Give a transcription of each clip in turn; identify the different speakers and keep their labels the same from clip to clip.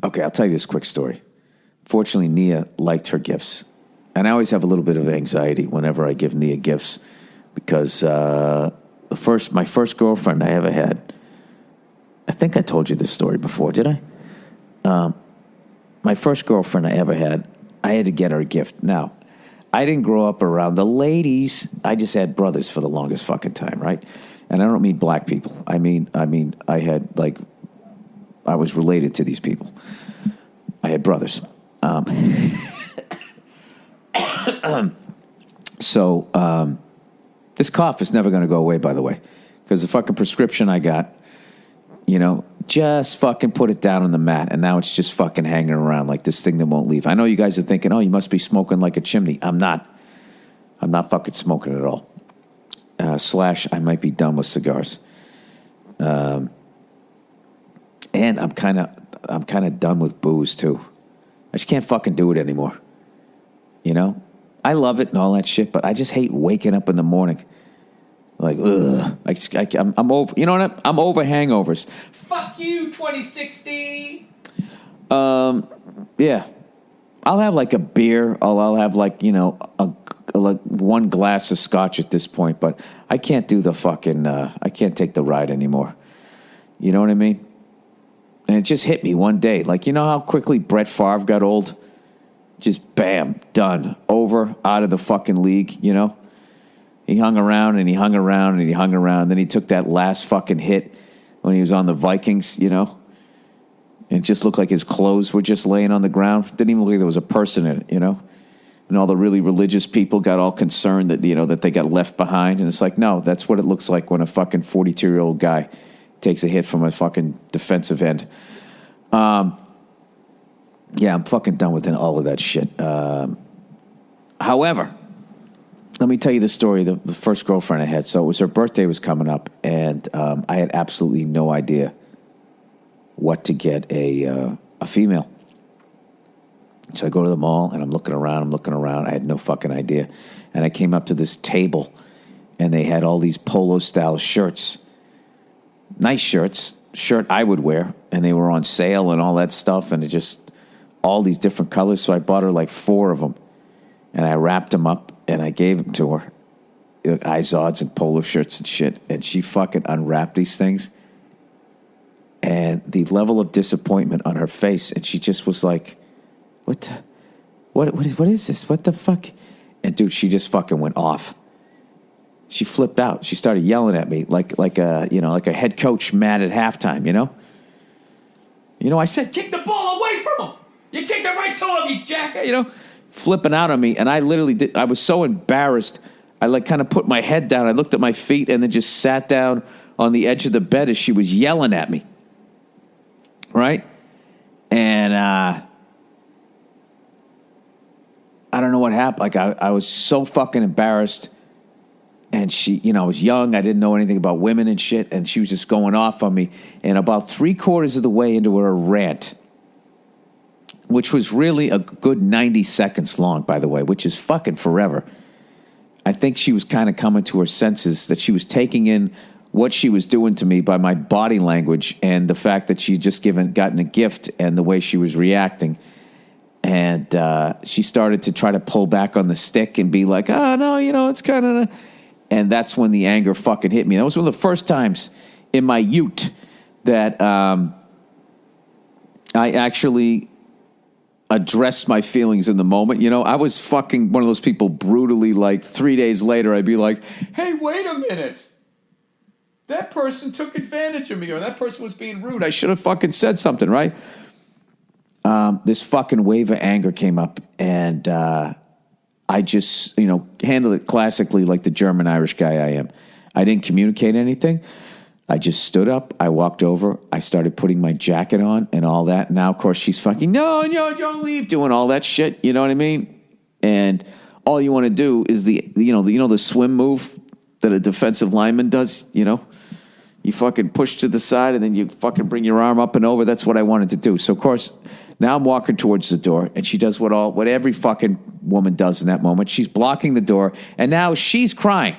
Speaker 1: Okay, I'll tell you this quick story. Fortunately, Nia liked her gifts. And I always have a little bit of anxiety whenever I give Nia gifts because my first girlfriend I ever had, I think I told you this story before, did I? My first girlfriend I ever had, I had to get her a gift. Now, I didn't grow up around the ladies. I just had brothers for the longest fucking time, right? And I don't mean black people. I mean, I had, like, I was related to these people. I had brothers. So this cough is never going to go away, by the way, because the fucking prescription I got, just fucking put it down on the mat, and now it's just fucking hanging around like this thing that won't leave. I know you guys are thinking, oh, you must be smoking like a chimney. I'm not fucking smoking at all. / I might be done with cigars. And I'm kind of done with booze too. I just can't fucking do it anymore. I love it and all that shit, but I just hate waking up in the morning. Like, ugh. I'm over. You know what? I'm over hangovers. Fuck you, 2016. Yeah. I'll have like a beer. I'll have like, like one glass of scotch at this point, but I can't do the fucking, I can't take the ride anymore. You know what I mean? And it just hit me one day. Like, you know how quickly Brett Favre got old? Just bam, done, over, out of the fucking league, He hung around and he hung around and he hung around. Then he took that last fucking hit when he was on the Vikings, And it just looked like his clothes were just laying on the ground. Didn't even look like there was a person in it, And all the really religious people got all concerned that, that they got left behind. And it's like, no, that's what it looks like when a fucking 42-year-old guy takes a hit from a fucking defensive end. Yeah, I'm fucking done with all of that shit. However, let me tell you the story of the first girlfriend I had. So it was her birthday was coming up, and I had absolutely no idea what to get a female. So I go to the mall, and I'm looking around. I had no fucking idea. And I came up to this table, and they had all these polo-style shirts. Nice shirts, shirt I would wear, and they were on sale and all that stuff, and it just all these different colors. So I bought her like 4 of them, and I wrapped them up, and I gave them to her, like Izods and polo shirts and shit, and she fucking unwrapped these things, and the level of disappointment on her face, and she just was like, what is this? What the fuck? And dude, she just fucking went off. She flipped out. She started yelling at me like a head coach mad at halftime, I said, kick the ball away from him. You kicked it right to him, you jacket, flipping out on me. And I literally did. I was so embarrassed. I like kind of put my head down. I looked at my feet and then just sat down on the edge of the bed as she was yelling at me. Right? And I don't know what happened. Like I was so fucking embarrassed. And she, I was young. I didn't know anything about women and shit. And she was just going off on me. And about 3/4 of the way into her rant, which was really a good 90 seconds long, by the way, which is fucking forever. I think she was kind of coming to her senses that she was taking in what she was doing to me by my body language and the fact that she had just gotten a gift and the way she was reacting. And she started to try to pull back on the stick and be like, oh, no, it's kind of... And that's when the anger fucking hit me. That was one of the first times in my ute that I actually addressed my feelings in the moment. I was fucking one of those people brutally, like 3 days later, I'd be like, hey, wait a minute. That person took advantage of me, or that person was being rude. I should have fucking said something, right? This fucking wave of anger came up, and I just, handled it classically like the German-Irish guy I am. I didn't communicate anything. I just stood up. I walked over. I started putting my jacket on and all that. Now, of course, she's fucking, no, don't leave, doing all that shit. You know what I mean? And all you want to do is the swim move that a defensive lineman does, You fucking push to the side and then you fucking bring your arm up and over. That's what I wanted to do. So, of course, now I'm walking towards the door, and she does what every fucking woman does in that moment. She's blocking the door, and now she's crying.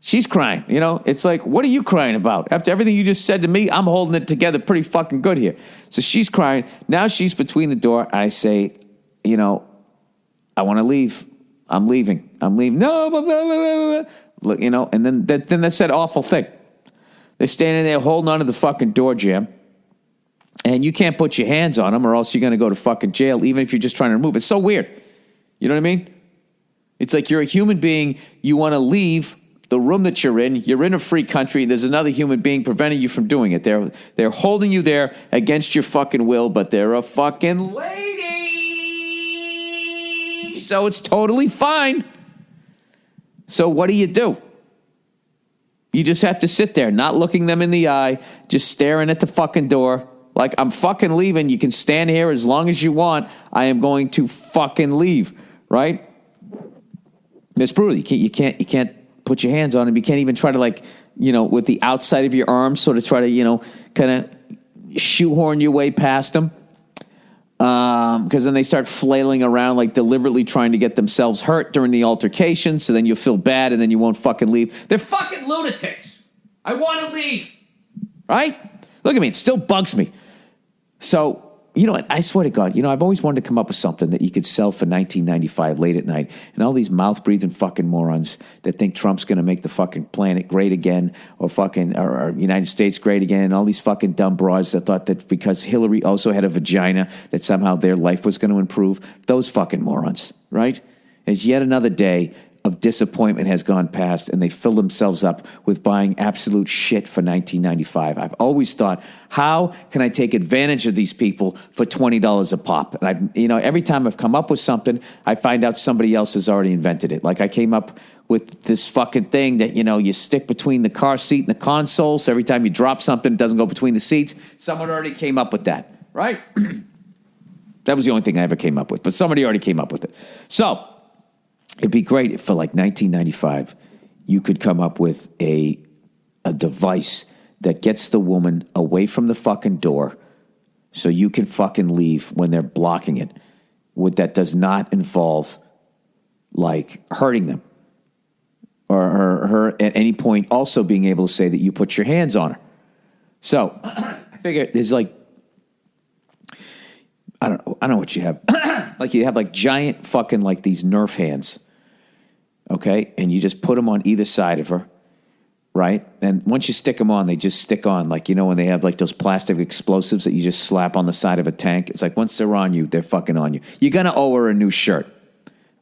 Speaker 1: She's crying, you know. It's like, what are you crying about? After everything you just said to me, I'm holding it together pretty fucking good here. So she's crying. Now she's between the door. I say, you know, I want to leave. I'm leaving. No, blah, blah, blah, blah, blah. Look, you know, and then that's that awful thing. They're standing there holding onto the fucking door jamb. And you can't put your hands on them or else you're going to go to fucking jail, even if you're just trying to remove. It's so weird. You know what I mean? It's like you're a human being. You want to leave the room that you're in a free country, there's another human being preventing you from doing it. They're holding you there against your fucking will, but they're a fucking lady. So it's totally fine. So what do? You just have to sit there, not looking them in the eye, just staring at the fucking door. Like, I'm fucking leaving. You can stand here as long as you want. I am going to fucking leave, right? It's brutal. You can't put your hands on him. You can't even try to, like, you know, with the outside of your arm, sort of try to, you know, kind of shoehorn your way past them. Because then they start flailing around, like deliberately trying to get themselves hurt during the altercation. So then you'll feel bad and then you won't fucking leave. They're fucking lunatics. I want to leave. Right? Look at me. It still bugs me. So, you know, I swear to God, you know, I've always wanted to come up with something that you could sell for $19.95 late at night. And all these mouth-breathing fucking morons that think Trump's going to make the fucking planet great again or United States great again. And all these fucking dumb broads that thought that because Hillary also had a vagina that somehow their life was going to improve. Those fucking morons, right? As yet another day of disappointment has gone past and they fill themselves up with buying absolute shit for $19.95. I've always thought, how can I take advantage of these people for $20 a pop? And every time I've come up with something, I find out somebody else has already invented it. Like I came up with this fucking thing that, you know, you stick between the car seat and the console. So every time you drop something, it doesn't go between the seats. Someone already came up with that, right? That was the only thing I ever came up with, but somebody already came up with it. So it'd be great if for like $19.95, you could come up with a device that gets the woman away from the fucking door so you can fucking leave when they're blocking it. That does not involve like hurting them or her at any point also being able to say that you put your hands on her. So I figure there's like, I don't know what you have. Like you have like giant fucking like these Nerf hands. Okay, and you just put them on either side of her, right? And once you stick them on, they just stick on. Like, you know, when they have like those plastic explosives that you just slap on the side of a tank. It's like once they're on you, they're fucking on you. You're going to owe her a new shirt,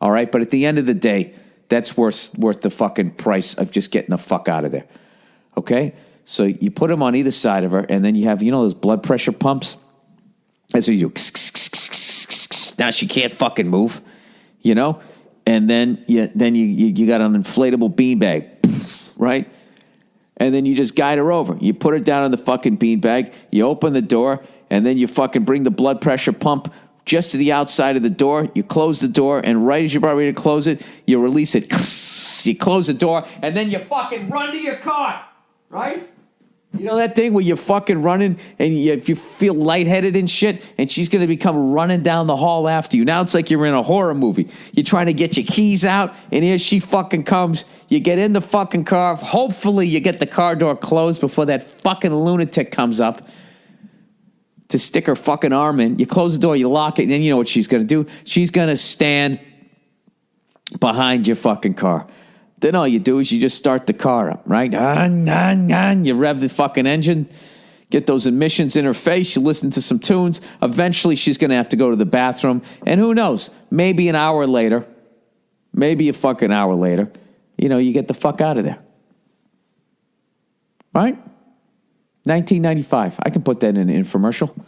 Speaker 1: all right? But at the end of the day, that's worth the fucking price of just getting the fuck out of there, okay? So you put them on either side of her, and then you have, you know, those blood pressure pumps? That's what you do. Now she can't fucking move, you know? And then you got an inflatable beanbag, right? And then you just guide her over. You put her down on the fucking beanbag. You open the door, and then you fucking bring the blood pressure pump just to the outside of the door. You close the door, and right as you're about ready to close it, you release it. You close the door, and then you fucking run to your car, right? You know that thing where you're fucking running and if you feel lightheaded and shit and she's going to become running down the hall after you. Now it's like you're in a horror movie. You're trying to get your keys out and here she fucking comes. You get in the fucking car. Hopefully you get the car door closed before that fucking lunatic comes up to stick her fucking arm in. You close the door, you lock it, and then you know what she's going to do? She's going to stand behind your fucking car. Then all you do is you just start the car up, right? You rev the fucking engine, get those emissions in her face, you listen to some tunes. Eventually, she's going to have to go to the bathroom. And who knows? Maybe an hour later, maybe a fucking hour later, you know, you get the fuck out of there. Right? $19.95. I can put that in an infomercial.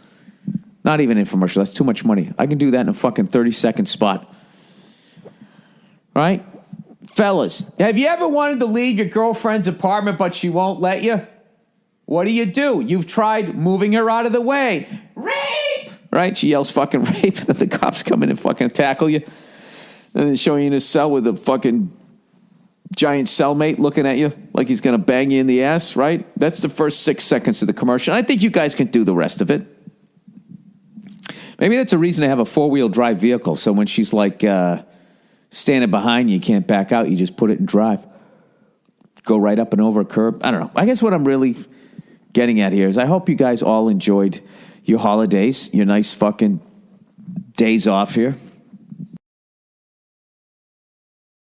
Speaker 1: Not even an infomercial. That's too much money. I can do that in a fucking 30-second spot. Right? Fellas, have you ever wanted to leave your girlfriend's apartment, but she won't let you? What do? You've tried moving her out of the way. Rape! Right? She yells fucking rape, and then the cops come in and fucking tackle you. And then show you in a cell with a fucking giant cellmate looking at you like he's going to bang you in the ass, right? That's the first 6 seconds of the commercial. I think you guys can do the rest of it. Maybe that's a reason to have a four-wheel drive vehicle, so when she's like... standing behind you, you can't back out. You just put it in drive. go right up and over a curb. I don't know. I guess what I'm really getting at here is I hope you guys all enjoyed your holidays, your nice fucking days off here.